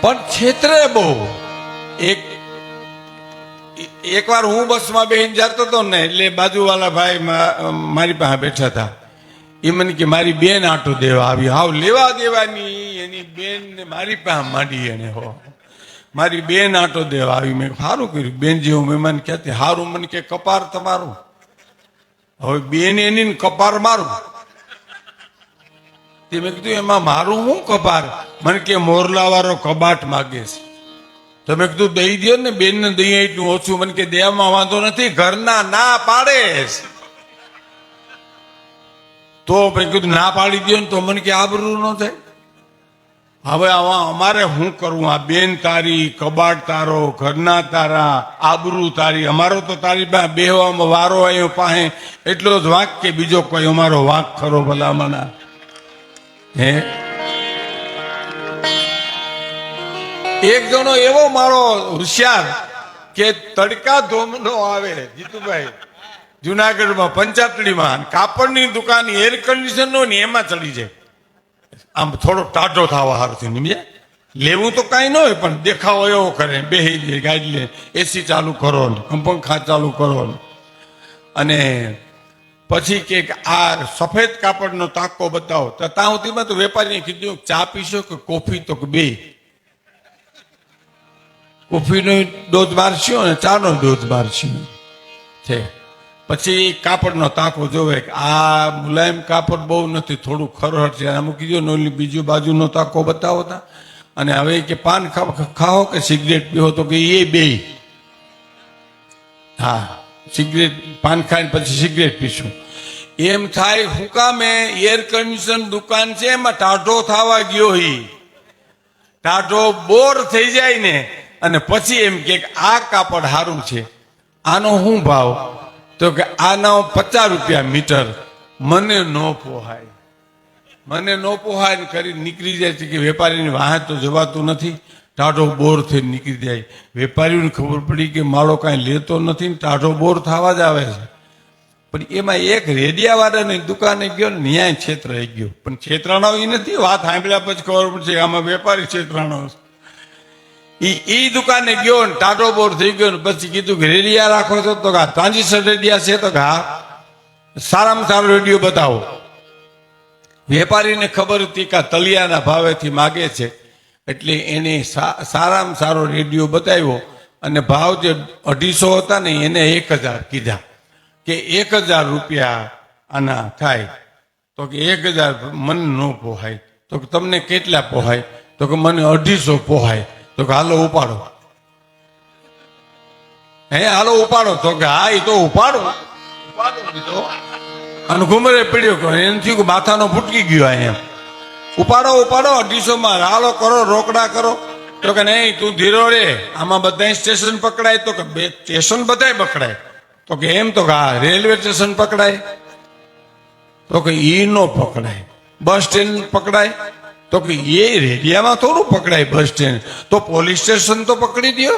પણ છેતરે બહુ. એકવાર હું બસમાં બેહીને જતો હતો ને, એટલે બાજુવાળા ભાઈ મારી પાસે બેઠા હતા. એ મને કે મારી બેન આટો દેવા આવી. હાવ લેવા દેવાની એની બેન ને મારી પાસે માંડી. એને હો મારી બેન આટો દેવા આવી. મેં સારું કર્યું, બેન જેવું મહેમાન ક્યાંથી. સારું મને કે કપાર તમારું. હવે બેન એની કપાર મારું. તે મેં કીધું એમાં મારું શું કપાર? મને કે મોરલા વાળો કબાટ માગે છે. તો મેં કીધું દઈ દો ને, બેન ને દઈ એટલું ઓછું. મને કે દેવામાં વાંધો નથી, ઘરના ના પાડે. તો મેં કીધું ના પાડી દો ને, તો મને કે આબરૂ ન થાય. હવે આમાં અમારે શું કરવું? આ બેન તારી, કબાટ તારો, ઘરના તારા, આબરૂ તારી. અમારો તો તારી પાસે બેહવામાં વારો આવ્યો પાસે એટલો જ વાંક, કે બીજો કોઈ અમારો વાંક ખરો ભલામણા? હે, એક જણો એવો મારો હોશિયાર કે તડકા ધોમનો આવે, જીતુભાઈ, જુનાગઢમાં પંચાતડીમાં કાપડની દુકાન, એર કન્ડિશન નો ને એમાં ચડી જાય. આમ થોડો ટાઢો થવા હારથી સમજ્યા. લેવું તો કાંઈ ન હોય, પણ દેખાવો એવો કરે. બેહી જાય ગાડી લે, એસી ચાલુ કરો ને, પંખા ચાલુ કરો ને. અને પછી કે આ સફેદ કાપડનો તાકો બતાવો. તો ત્યાં સુધીમાં તો વેપારીને કીધું ચા પીશો કે કોફી? તો કે બે. કોફીનો ડોઝ મારશો અને ચાનો ડોઝ મારશો છે. પછી કાપડનો તાકો જોવે કે આ મુલાયમ કાપડ બહુ નથી, થોડું ખરહટ છે. મૂકી દો ને, ઓલી બીજી બાજુનો તાકો બતાવો તા. અને હવે કે પાન ખાઓ કે સિગરેટ પીવો? તો કે એ બે. હા, સિગરેટ, પાન ખાઈને પછી સિગરેટ પીશું. એમ થાય હું કામે? એર કન્ડિશન દુકાન છે, એમાં ટાઢો થવા ગયો. ટાઢો બોર થઈ જાય ને, અને પછી એમ કે આ કાપડ સારું છે, આનો શું ભાવ? તો કે આનો 50 રૂપિયા મીટર. મને ન પોહાય, મને ન પોહાય ને કરી નીકળી જાય છે. કે વેપારીની વાહે તો જવાતું નથી, ટાઢો બોર થઈને નીકળી જાય. વેપારીઓને ખબર પડી કે માળો કાંઈ લેતો નથી ને ટાઢો બોર થવા જ આવે છે. પણ એમાં એક રેડિયાવાળાની દુકાને ગયો ને, ન્યાય છેતરાઈ ગયો. પણ છેતરાણો એ નથી, વાત સાંભળ્યા પછી ખબર પડશે આમાં વેપારી છેતરાણો. એ દુકાને ગયો ને ટાઢો બોર થઈ ગયો ને પછી કીધું કે રેડિયા રાખો છો? તો હા, ટ્રાન્ઝિસ્ટર રેડિયા છે. તો હા, સારામાં સારો રેડિયો બતાવો. વેપારીને ખબર હતી કે તલિયાના ભાવેથી માગે છે, એટલે એને સારામાં સારો રેડિયો બતાવ્યો. અને ભાવ જે 250 હતા ને, એને 1000 કીધા. કે 1000 રૂપિયા આના થાય. તો કે 1000 મને ન પોહાય. તો કે તમને કેટલા પોહાય? તો કે મને 250 પોહાય. તો કે હાલો ઉપાડો. હે, હાલો ઉપાડો. તો કે હા, એ તો ઉપાડો. દીધો અને ઘુમરે પીડ્યો. એનાથી માથાનો ફૂટકી ગયો. એમ ઉપાડો ઉપાડો 250 માં હાલો કરો, રોકડા કરો. તો કે નહીં, તું ધીરો રે, આમાં બધા સ્ટેશન પકડાય. તો કે બે સ્ટેશન બધાય પકડાય. તો કે એમ? તો કે હા, રેલવે સ્ટેશન પકડાય. તો કે ઈ નો પકડાય. બસ સ્ટેન્ડ પકડાય. તો કે એ રેડિયામાં થોડું પકડાય બસ સ્ટેન્ડ. તો પોલીસ સ્ટેશન તો પકડી દો.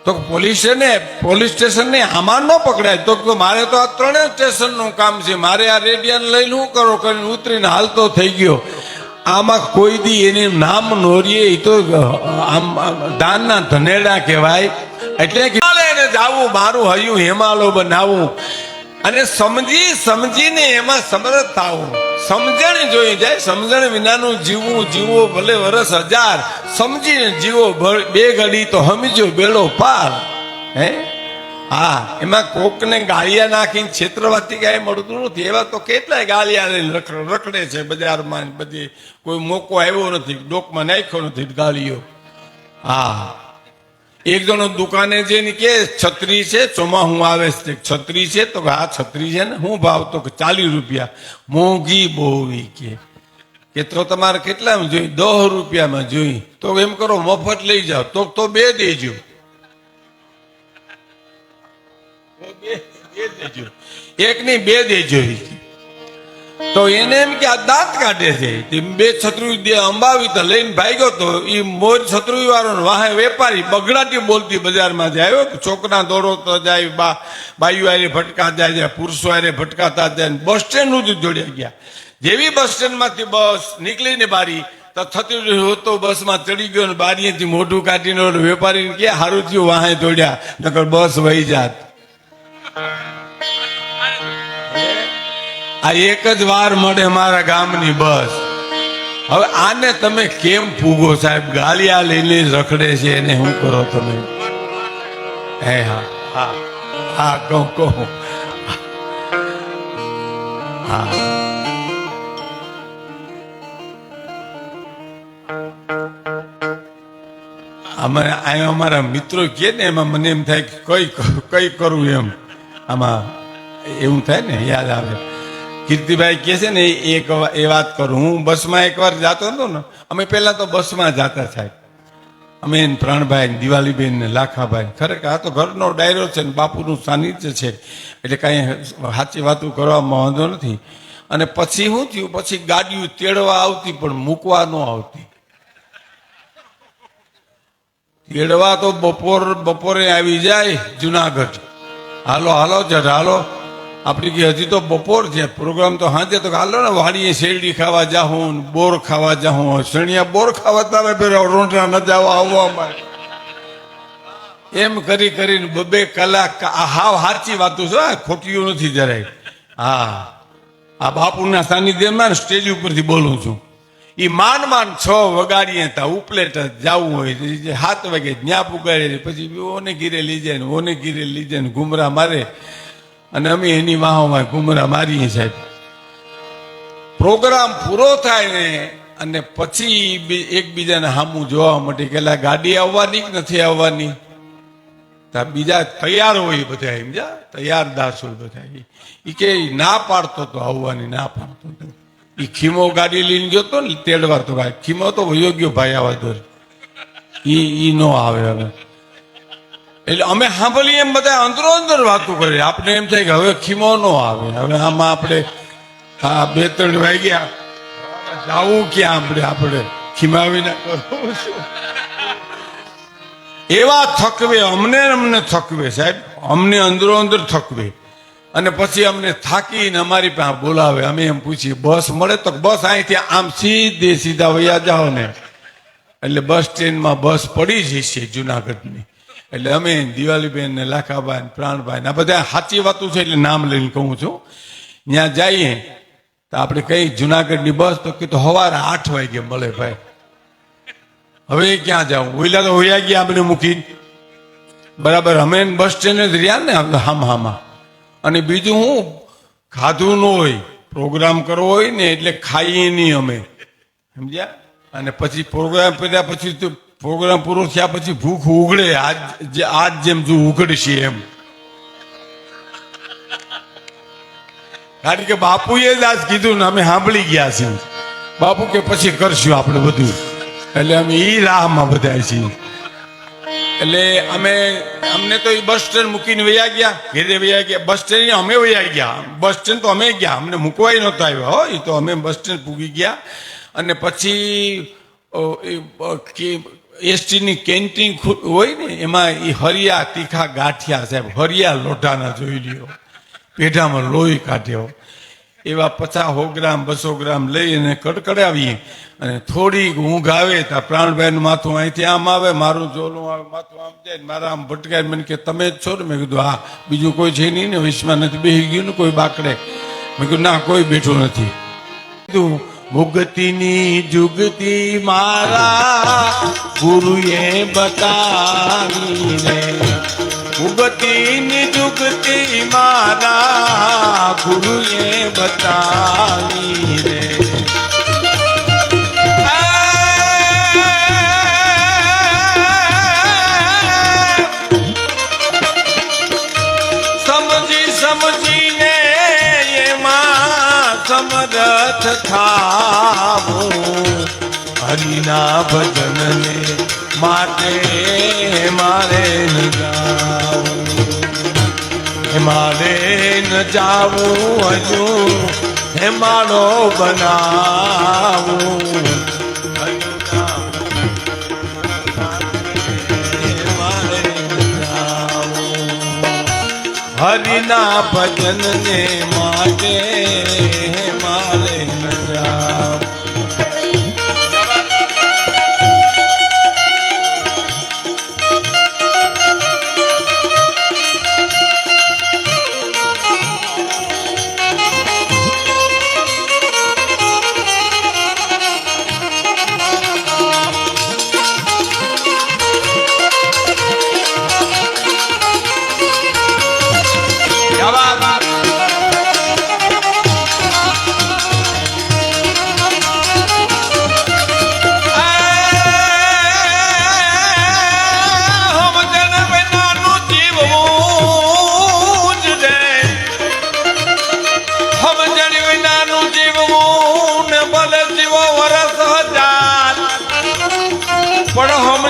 તો પોલીસ સ્ટેશન ને આમાં ન પકડાય. તો મારે તો આ 3 સ્ટેશનનું કામ છે, મારે આ રેડિયાને લઈને શું કરો? કરીને ઉતરીને હાલતો થઈ ગયો. આમાં કોઈ દી એને નામ નોરીએ. એ તો આમ દાનના ધનેડા કહેવાય. એટલે એને જાવું, મારું હયું હિમાલો બનાવવું, અને સમજીને એમાં સમર્થ થવું. સમજણ જોઈ જાય. સમજણ વિનાનું જીવવું, જીવો ભલે વરસ 1000. સમજીને જીવો 2 ઘડી તો સમજો બેડો પાર. હે, હા, એમાં કોકને ગાળિયા નાખીને છેતરવાથી કાંઈ મળતું નથી. એવા તો કેટલાય ગાળિયા લઈને રખડે છે બજારમાં. બધી કોઈ મોકો આવ્યો નથી, ડોકમાં નાખ્યો નથી ગાળીઓ. હા, એક જણો દુકાને જઈને કે છત્રી છે, ચોમાહું આવે છે, છત્રી છે? તો હા, છત્રી છે ને. શું ભાવ? તો કે 40 રૂપિયા. મોંઘી બહુ. કે તો તમારે કેટલામાં જોઈ? 10 રૂપિયામાં જોઈ. તો એમ કરો, મફત લઈ જાઓ. તો 2 દેજો. 2 દેજો, 1 નહીં 2 દેજો. તો એને એમ કે આ દાંત કાઢે છે. 2 છત્રી અંબાવી તો લઈને ભાગ્યો. તો એ મોજ છત્રી વાળો વાહે વેપારી બગડાટી બોલતી બજારમાં જાય. છોકરા દોડતો જાય, બાઈઓ આરે ભટકાતા જાય, પુરુષો આરે ભટકાતા જાય. બસ સ્ટેન્ડ સુધી જોડ્યા ગયા. જેવી બસ સ્ટેન્ડ માંથી બસ નીકળીને બારી, તો થતું રહ્યું તો બસમાં ચડી ગયો ને બારીએથી મોઢું કાઢીને ઓલો વેપારીને કે હારું થયું વાહે દોડ્યા નકર બસ વહી જાત. આ એક જ વાર મળે મારા ગામની બસ. હવે આને તમે કેમ પૂગો સાહેબ? ગાલિયા લઈને રખડે છે એને શું કરો તમે? હે હા હા હા કહો હા. અમારા મિત્રો કે ને એમાં મને એમ થાય કે કઈ કરવું એમ. આમાં એવું થાય ને યાદ આવે. કીર્તિભાઈ કે છે ને એ વાત કરું. હું બસમાં એકવાર જતો હતો ને, અમે પહેલા તો બસમાં જતા સાહેબ, અમે પ્રાણભાઈ, દિવાલીબેન ને લાખાભાઈ. ખરેખર આ તો ઘરનો ડાયરો છે ને બાપુનું સાનિધ્ય છે એટલે કાંઈ સાચી વાતો કરવામાં વાંધો નથી. અને પછી શું થયું, પછી ગાડીઓ તેડવા આવતી પણ મૂકવા ન આવતી. તેડવા તો બપોરે આવી જાય જુનાગઢ, હાલો હાલો જટ હાલો. આપણી કે હજી તો બપોર છે, પ્રોગ્રામ તો સાંજે. તો હાલો ને વાડીએ શેરડી ખાવા જાઉં, બોર ખાવા જાઉં. શેણિયા બોર ખાવા તારે પેલા રોંઢા ન જવા આવવામાં એમ કરી કરીને 2 કલાક. હાવ સાચી વાતું છે, ખોટીયું નથી જરાય. હા, આ બાપુના સાનિધ્યમાં સ્ટેજ ઉપરથી બોલું છું. એ માન 6 વગાડીએ તા ઉપલેટ જવું હોય 7 વાગે ત્યાં પુગાડે, પછી ઓને ઘીરે લઈ જાય ને ઓને ઘીરે લઈ જાય ને ઘુમરા મારે, અને અમે એની વાહોમાં ઘુમરા મારીએ સાહેબ. પ્રોગ્રામ પૂરો થાય ને અને પછી એકબીજાને સામું જોવા માટે કે ગાડી આવવાની કે નથી આવવાની. બીજા તૈયાર હોય બધા, સમજ્યા, તૈયાર દાસ હોય બધા. એ કે ના પાડતો તો આવવાની, ના પાડતો તો. એ ખીમો ગાડી લઈને ગયો તો ને તેડવા, તો ખીમો તો વયો ગયો ભાઈ આવા દોર. ઈ નો આવે હવે. એટલે અમે સાંભળીએ એમ બધા અંદરો અંદર વાતો કરીએ. આપણે એમ થાય કે હવે ખીમો નો આવે. હવે આમાં આપણે 2-3 વાગ્યા જાવું ક્યાં? આપણે ખીમાવી ના કરવું શું? એવા થકવે અમને થકવે સાહેબ, અમને અંદરો અંદર થકવે. અને પછી અમને થાકીને અમારી પાસે બોલાવે. અમે એમ પૂછીએ બસ મળે તો બસ અહીંથી આમ સીધા વયા જાઓ ને એટલે બસ સ્ટેન્ડમાં બસ પડી જશે જુનાગઢની. એટલે અમે દિવાલીબેન ને લાખાભાઈ ને પ્રાણભાઈ ને આ બધા સાચી વાતું છે એટલે નામ લઈને કહું છું. ત્યાં જઈએ તો આપણે કઈ જુનાગઢની બસ તો કે સવારે 8 વાગે મળે ભાઈ. હવે ક્યાં જાઉં? ઓઈલા તો હોયા ગયા આપણે મૂકી બરાબર. અમે બસ સ્ટેન્ડ જ રહ્યા ને હામાં. અને બીજું હું ખાધું ન હોય, પ્રોગ્રામ કરવો હોય ને એટલે ખાઈએ નહીં અમે, સમજ્યા. અને પછી પ્રોગ્રામ કર્યા પછી તો પ્રોગ્રામ પૂરો થયા પછી ભૂખ ઉઘડે. આજ જેમ જો ઉઘડશે એમ. કારણ કે બાપુએ જ આજ કીધું ને અમે સાંભળી ગયા છીએ. બાપુ કે પછી કરશું આપણે બધું. એટલે અમે ઈ રાહમાં બધા છીએ. એટલે અમને તો બસ સ્ટેન્ડ મૂકીને વયા ગયા, ઘેરે વયા ગયા. બસ સ્ટેન્ડ અમે વયા ગયા, બસ સ્ટેન્ડ તો અમે ગયા, અમને મૂકવાય નહોતા આવ્યા હોય. તો અમે બસ સ્ટેન્ડ પૂગી ગયા. અને પછી એસટીની કેન્ટીન હોય ને એમાં એ હરિયા તીખા ગાંઠિયા સાહેબ, હરિયા લોઢાના જોઈ લ્યો, પેઢામાં લોહી કાઢ્યો. એવા 50 ગ્રામ 200 ગ્રામ લઈ અને કડકડાવીએ. અને થોડીક ઊંઘ આવે તો પ્રાણભાઈનું માથું અહીંથી આમ આવે, મારું જોલું આવે, માથું આમ જાય, મારા આમ ભટકાય. મને કે તમે જ છો ને? મેં કીધું હા. બીજું કોઈ છે નહીં ને? વિશ્વમાં નથી બેસી ગયું ને કોઈ બાકડે? મેં કીધું ના, કોઈ બેઠું નથી. કીધું મુગતીની જુગતી મારા ગુરુએ બતાવી રે, મુગતીની જુગતી મારા ગુરુએ બતાવી રે. સમજીને એમાં સમરથ થાવું, હરિના ભજનને માટે મારે ન જાવું, મારે ન જાવું હજુ હે માળો બનાવું. હરિના ભજન ને માટે મારે ન જાવ.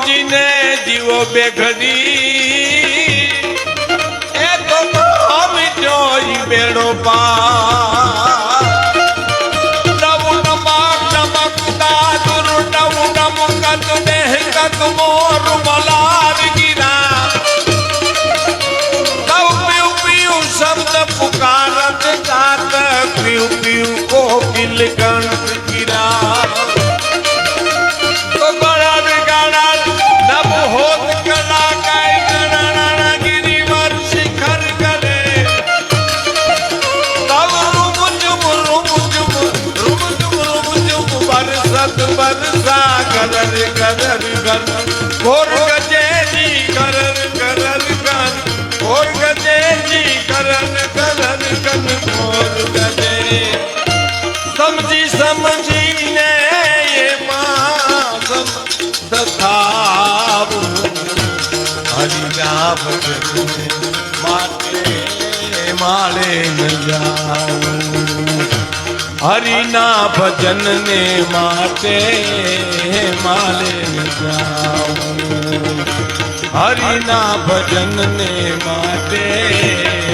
સમજીને જીવો બેઘડી એ તો મિટ્યો ઈ બેડો પાર નવું નમક નમકતા દુર નવું નમકત દેહકત મોર મલાર ગીરા તવ પીઉ પીઉ શબ્દ પુકારત જાત પીઉ પીઉ કોકિલ કંઠ ગીરા बरसा करर करर कर घोर गजेजी करर करर कर घोर गजेजी करर करर कर घोर गजे समझी समझीने ये मां सखाव हरिनाम माते माले न जाऊं हरिना भजन ने माटे माले जाऊं हरिना भजन ने माटे